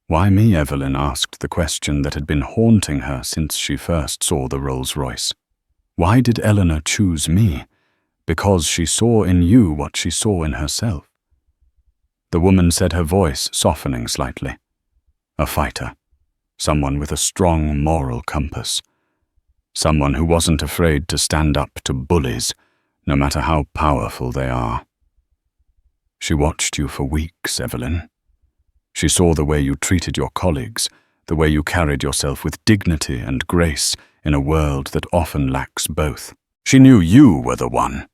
"Why me?" Evelyn asked the question that had been haunting her since she first saw the Rolls-Royce. Why did Eleanor choose me? Because she saw in you what she saw in herself. The woman said, her voice softening slightly. "A fighter. Someone with a strong moral compass. Someone who wasn't afraid to stand up to bullies, no matter how powerful they are." She watched you for weeks, Evelyn. She saw the way you treated your colleagues, the way you carried yourself with dignity and grace in a world that often lacks both. She knew you were the one.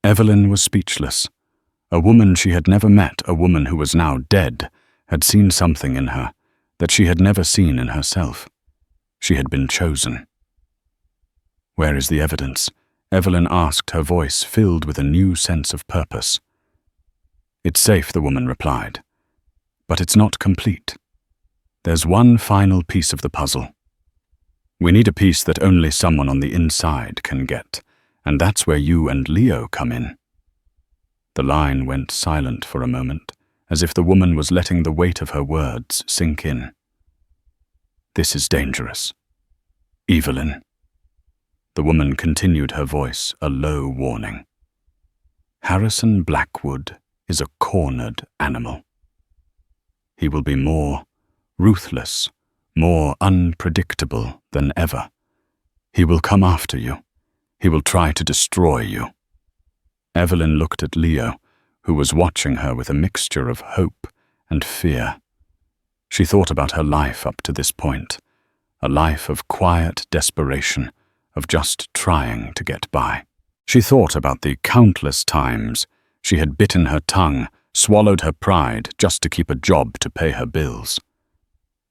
Evelyn was speechless. A woman she had never met, a woman who was now dead, had seen something in her that she had never seen in herself. She had been chosen. "Where is the evidence?" Evelyn asked, her voice filled with a new sense of purpose. "It's safe," the woman replied. "But it's not complete. There's one final piece of the puzzle. We need a piece that only someone on the inside can get, and that's where you and Leo come in." The line went silent for a moment, as if the woman was letting the weight of her words sink in. "This is dangerous. Evelyn." The woman continued, her voice a low warning. "Harrison Blackwood is a cornered animal. He will be more ruthless, more unpredictable than ever. He will come after you. He will try to destroy you." Evelyn looked at Leo, who was watching her with a mixture of hope and fear. She thought about her life up to this point, a life of quiet desperation, of just trying to get by. She thought about the countless times she had bitten her tongue, swallowed her pride just to keep a job to pay her bills.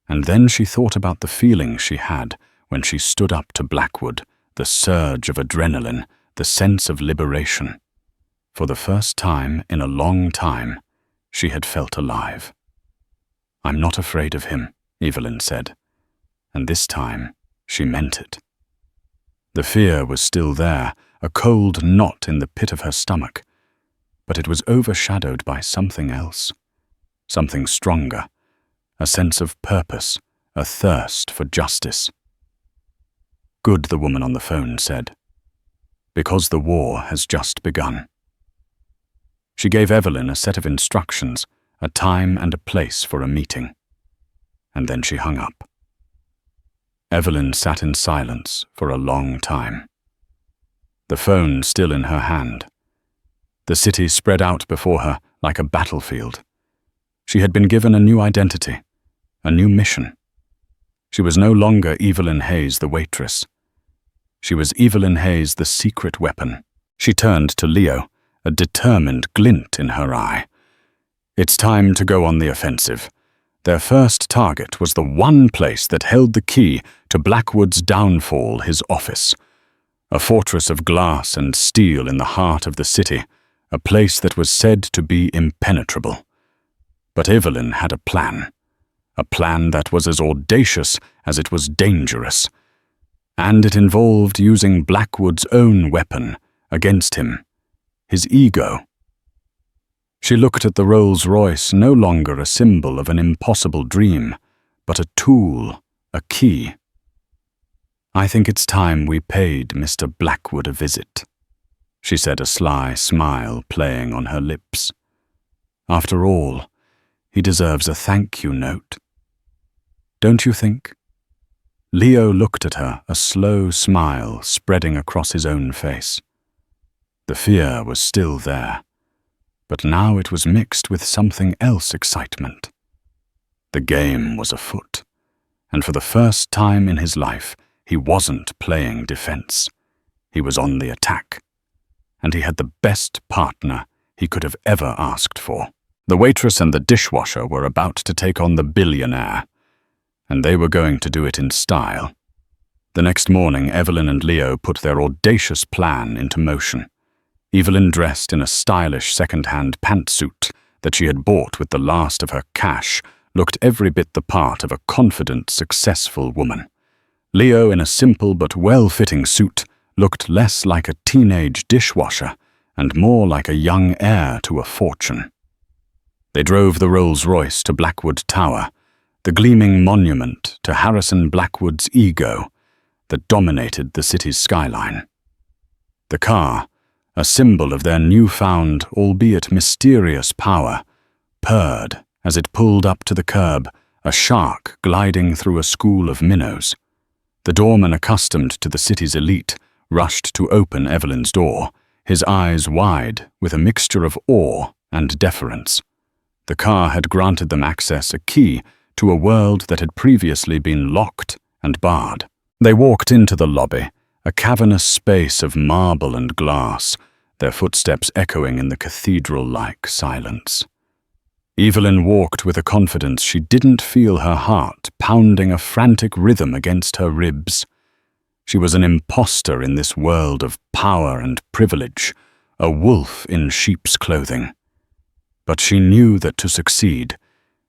And then she thought about the feeling she had when she stood up to Blackwood, the surge of adrenaline, the sense of liberation. For the first time in a long time, she had felt alive. "I'm not afraid of him," Evelyn said, and this time she meant it. The fear was still there, a cold knot in the pit of her stomach, but it was overshadowed by something else, something stronger, a sense of purpose, a thirst for justice. "Good," the woman on the phone said, "because the war has just begun." She gave Evelyn a set of instructions, a time and a place for a meeting, and then she hung up. Evelyn sat in silence for a long time, the phone still in her hand. The city spread out before her like a battlefield. She had been given a new identity, a new mission. She was no longer Evelyn Hayes, the waitress. She was Evelyn Hayes, the secret weapon. She turned to Leo, a determined glint in her eye. It's time to go on the offensive. Their first target was the one place that held the key to Blackwood's downfall, his office. A fortress of glass and steel in the heart of the city, a place that was said to be impenetrable. But Evelyn had a plan that was as audacious as it was dangerous, and it involved using Blackwood's own weapon against him, his ego. She looked at the Rolls-Royce, no longer a symbol of an impossible dream, but a tool, a key. "I think it's time we paid Mr. Blackwood a visit," she said, a sly smile playing on her lips. "After all, he deserves a thank you note. Don't you think?" Leo looked at her, a slow smile spreading across his own face. The fear was still there, but now it was mixed with something else, excitement. The game was afoot, and for the first time in his life, he wasn't playing defense. He was on the attack, and he had the best partner he could have ever asked for. The waitress and the dishwasher were about to take on the billionaire, and they were going to do it in style. The next morning, Evelyn and Leo put their audacious plan into motion. Evelyn, dressed in a stylish second-hand pantsuit that she had bought with the last of her cash, looked every bit the part of a confident, successful woman. Leo, in a simple but well-fitting suit, looked less like a teenage dishwasher and more like a young heir to a fortune. They drove the Rolls-Royce to Blackwood Tower, the gleaming monument to Harrison Blackwood's ego that dominated the city's skyline. The car, a symbol of their newfound, albeit mysterious power, purred as it pulled up to the curb, a shark gliding through a school of minnows. The doorman, accustomed to the city's elite, rushed to open Evelyn's door, his eyes wide with a mixture of awe and deference. The car had granted them access, a key to a world that had previously been locked and barred. They walked into the lobby, a cavernous space of marble and glass, their footsteps echoing in the cathedral-like silence. Evelyn walked with a confidence she didn't feel her heart pounding a frantic rhythm against her ribs. She was an imposter in this world of power and privilege, a wolf in sheep's clothing. But she knew that to succeed,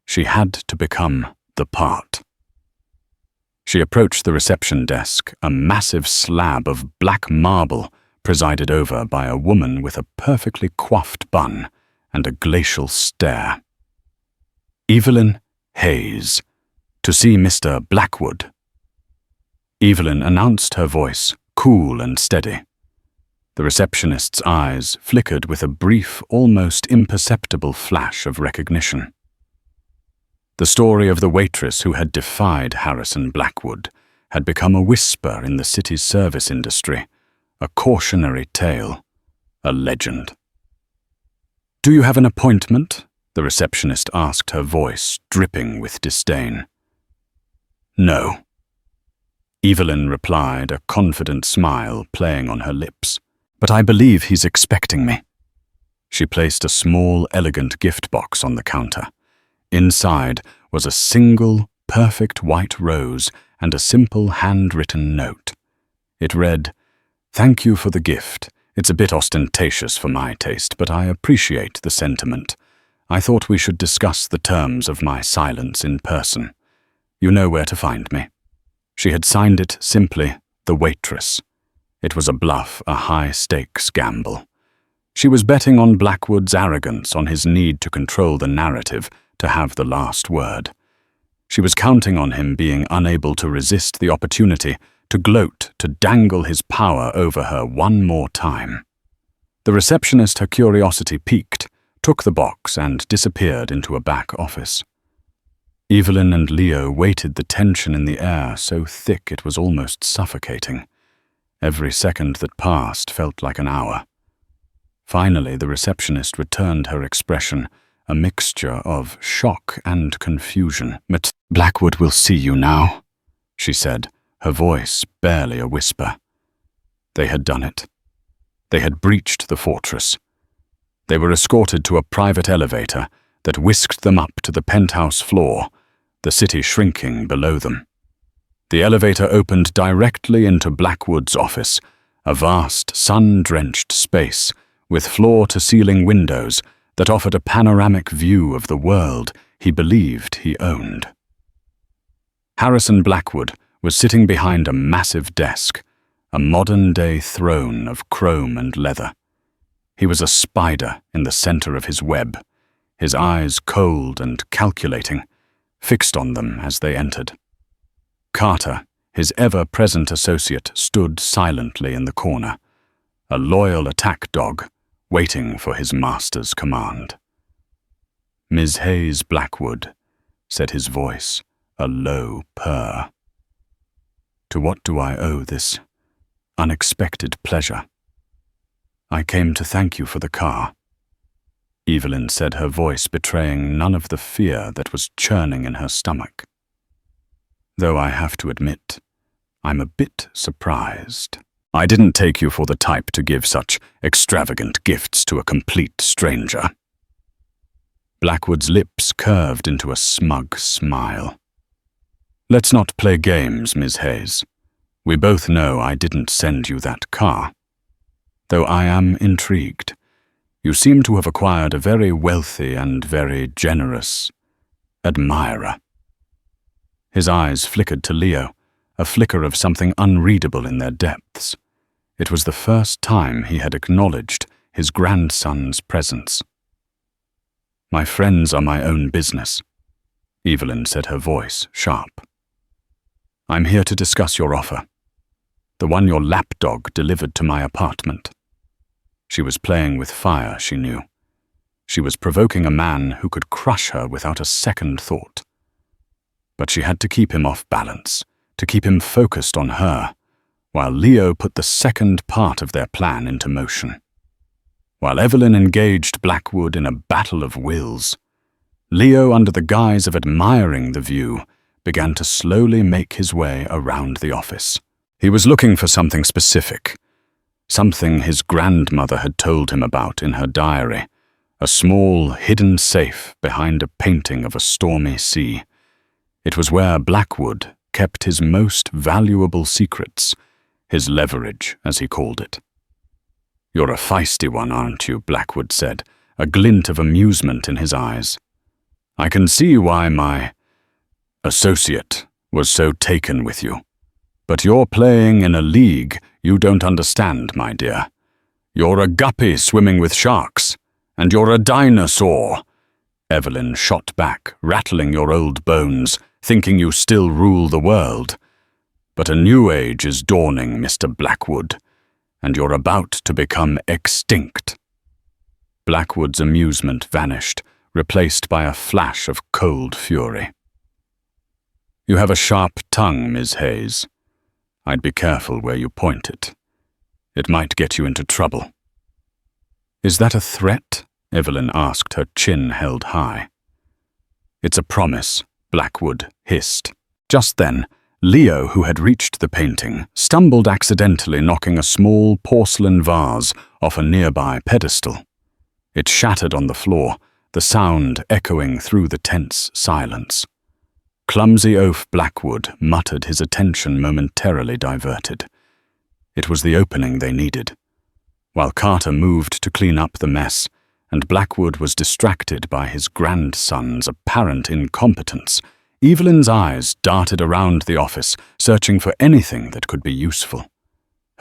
she had to become the part. She approached the reception desk, a massive slab of black marble presided over by a woman with a perfectly coiffed bun and a glacial stare. "Evelyn Hayes, to see Mr. Blackwood." Evelyn announced, her voice cool and steady. The receptionist's eyes flickered with a brief, almost imperceptible flash of recognition. The story of the waitress who had defied Harrison Blackwood had become a whisper in the city's service industry, a cautionary tale, a legend. "Do you have an appointment?" the receptionist asked, her voice dripping with disdain. "No," Evelyn replied, a confident smile playing on her lips. "But I believe he's expecting me." She placed a small, elegant gift box on the counter. Inside was a single, perfect white rose and a simple handwritten note. It read, "Thank you for the gift. It's a bit ostentatious for my taste, but I appreciate the sentiment. I thought we should discuss the terms of my silence in person. You know where to find me." She had signed it simply, "The Waitress," It was a bluff, a high-stakes gamble. She was betting on Blackwood's arrogance, on his need to control the narrative, to have the last word. She was counting on him being unable to resist the opportunity, to gloat, to dangle his power over her one more time. The receptionist, her curiosity piqued, took the box and disappeared into a back office. Evelyn and Leo waited, the tension in the air so thick it was almost suffocating. Every second that passed felt like an hour. Finally, the receptionist returned her expression, a mixture of shock and confusion. "Blackwood will see you now," she said, her voice barely a whisper. They had done it. They had breached the fortress. They were escorted to a private elevator that whisked them up to the penthouse floor, the city shrinking below them. The elevator opened directly into Blackwood's office, a vast, sun-drenched space with floor-to-ceiling windows that offered a panoramic view of the world he believed he owned. Harrison Blackwood was sitting behind a massive desk, a modern-day throne of chrome and leather. He was a spider in the center of his web, his eyes cold and calculating, fixed on them as they entered. Carter, his ever-present associate, stood silently in the corner, a loyal attack dog, waiting for his master's command. "Ms. Hayes Blackwood," said his voice, a low purr. "To what do I owe this unexpected pleasure?" "I came to thank you for the car," Evelyn said, her voice betraying none of the fear that was churning in her stomach. "Though I have to admit, I'm a bit surprised. I didn't take you for the type to give such extravagant gifts to a complete stranger." Blackwood's lips curved into a smug smile. "Let's not play games, Ms. Hayes. We both know I didn't send you that car. Though I am intrigued. You seem to have acquired a very wealthy and very generous admirer." His eyes flickered to Leo, a flicker of something unreadable in their depths. It was the first time he had acknowledged his grandson's presence. "My friends are my own business," Evelyn said, her voice sharp. "I'm here to discuss your offer, the one your lapdog delivered to my apartment." She was playing with fire, she knew. She was provoking a man who could crush her without a second thought. But she had to keep him off balance, to keep him focused on her, while Leo put the second part of their plan into motion. While Evelyn engaged Blackwood in a battle of wills, Leo, under the guise of admiring the view, began to slowly make his way around the office. He was looking for something specific, something his grandmother had told him about in her diary, a small, hidden safe behind a painting of a stormy sea. It was where Blackwood kept his most valuable secrets, his leverage, as he called it. "You're a feisty one, aren't you?" Blackwood said, a glint of amusement in his eyes. "I can see why my associate was so taken with you. But you're playing in a league you don't understand, my dear. You're a guppy swimming with sharks, and you're a dinosaur." Evelyn shot back, rattling your old bones, thinking you still rule the world. "But a new age is dawning, Mr. Blackwood, and you're about to become extinct." Blackwood's amusement vanished, replaced by a flash of cold fury. "You have a sharp tongue, Ms. Hayes. I'd be careful where you point it. It might get you into trouble." "Is that a threat?" Evelyn asked, her chin held high. "It's a promise," Blackwood hissed. Just then, Leo, who had reached the painting, stumbled accidentally, knocking a small porcelain vase off a nearby pedestal. It shattered on the floor, the sound echoing through the tense silence. Clumsy oaf Blackwood muttered, his attention momentarily diverted. It was the opening they needed. While Carter moved to clean up the mess, and Blackwood was distracted by his grandson's apparent incompetence, Evelyn's eyes darted around the office, searching for anything that could be useful.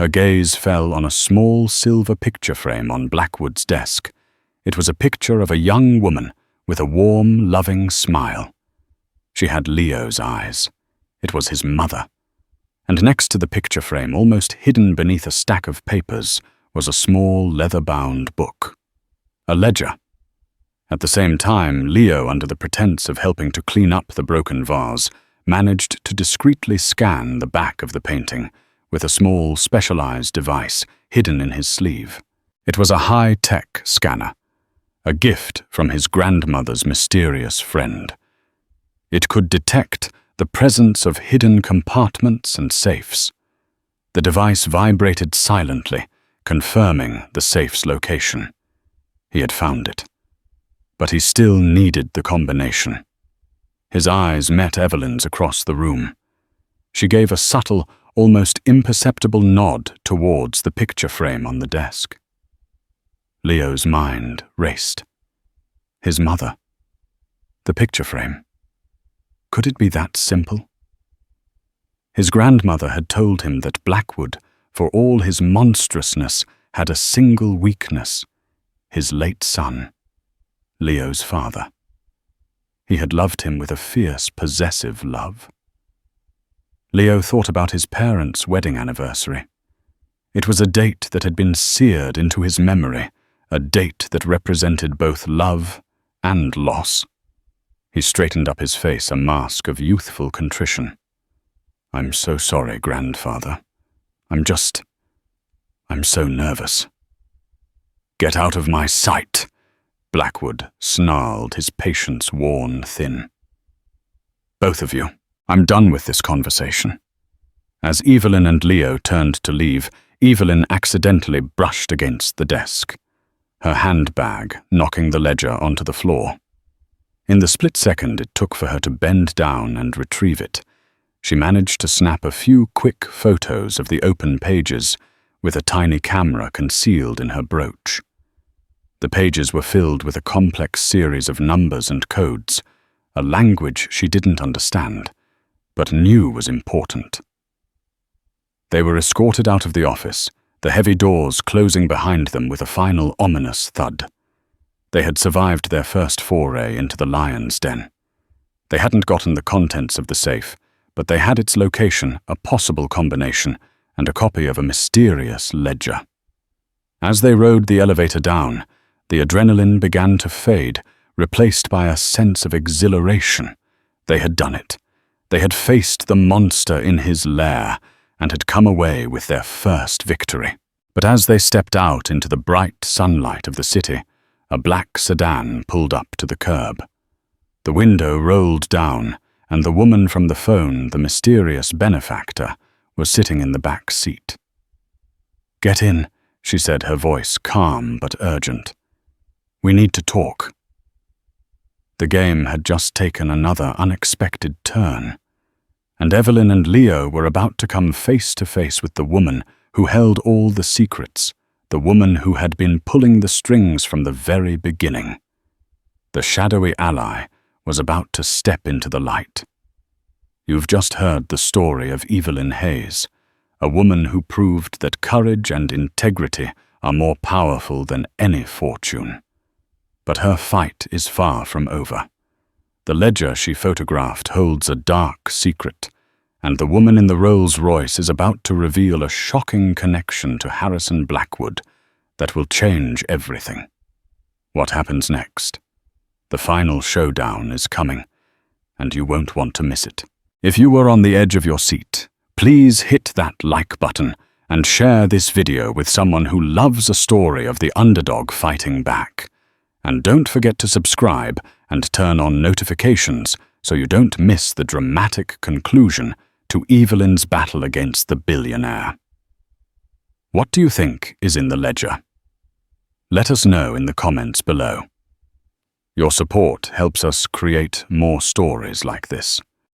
Her gaze fell on a small silver picture frame on Blackwood's desk. It was a picture of a young woman with a warm, loving smile. She had Leo's eyes. It was his mother. And next to the picture frame, almost hidden beneath a stack of papers, was a small leather-bound book. A ledger. At the same time, Leo, under the pretense of helping to clean up the broken vase, managed to discreetly scan the back of the painting with a small, specialized device hidden in his sleeve. It was a high-tech scanner, a gift from his grandmother's mysterious friend. It could detect the presence of hidden compartments and safes. The device vibrated silently, confirming the safe's location. He had found it. But he still needed the combination. His eyes met Evelyn's across the room. She gave a subtle, almost imperceptible nod towards the picture frame on the desk. Leo's mind raced. His mother. The picture frame. Could it be that simple? His grandmother had told him that Blackwood, for all his monstrousness, had a single weakness: his late son, Leo's father. He had loved him with a fierce, possessive love. Leo thought about his parents' wedding anniversary. It was a date that had been seared into his memory, a date that represented both love and loss. He straightened up his face, a mask of youthful contrition. "I'm so sorry, grandfather. I'm so nervous." "Get out of my sight," Blackwood snarled, his patience worn thin. "Both of you, I'm done with this conversation." As Evelyn and Leo turned to leave, Evelyn accidentally brushed against the desk, her handbag knocking the ledger onto the floor. In the split second it took for her to bend down and retrieve it, she managed to snap a few quick photos of the open pages with a tiny camera concealed in her brooch. The pages were filled with a complex series of numbers and codes, a language she didn't understand, but knew was important. They were escorted out of the office, the heavy doors closing behind them with a final ominous thud. They had survived their first foray into the lion's den. They hadn't gotten the contents of the safe, but they had its location, a possible combination, and a copy of a mysterious ledger. As they rode the elevator down, the adrenaline began to fade, replaced by a sense of exhilaration. They had done it. They had faced the monster in his lair and had come away with their first victory. But as they stepped out into the bright sunlight of the city, a black sedan pulled up to the curb. The window rolled down, and the woman from the phone, the mysterious benefactor, was sitting in the back seat. "Get in," she said, her voice calm but urgent. "We need to talk." The game had just taken another unexpected turn, and Evelyn and Leo were about to come face to face with the woman who held all the secrets, the woman who had been pulling the strings from the very beginning. The shadowy ally was about to step into the light. You've just heard the story of Evelyn Hayes, a woman who proved that courage and integrity are more powerful than any fortune. But her fight is far from over. The ledger she photographed holds a dark secret, and the woman in the Rolls-Royce is about to reveal a shocking connection to Harrison Blackwood that will change everything. What happens next? The final showdown is coming, and you won't want to miss it. If you were on the edge of your seat, please hit that like button and share this video with someone who loves a story of the underdog fighting back. And don't forget to subscribe and turn on notifications so you don't miss the dramatic conclusion to Evelyn's battle against the billionaire. What do you think is in the ledger? Let us know in the comments below. Your support helps us create more stories like this.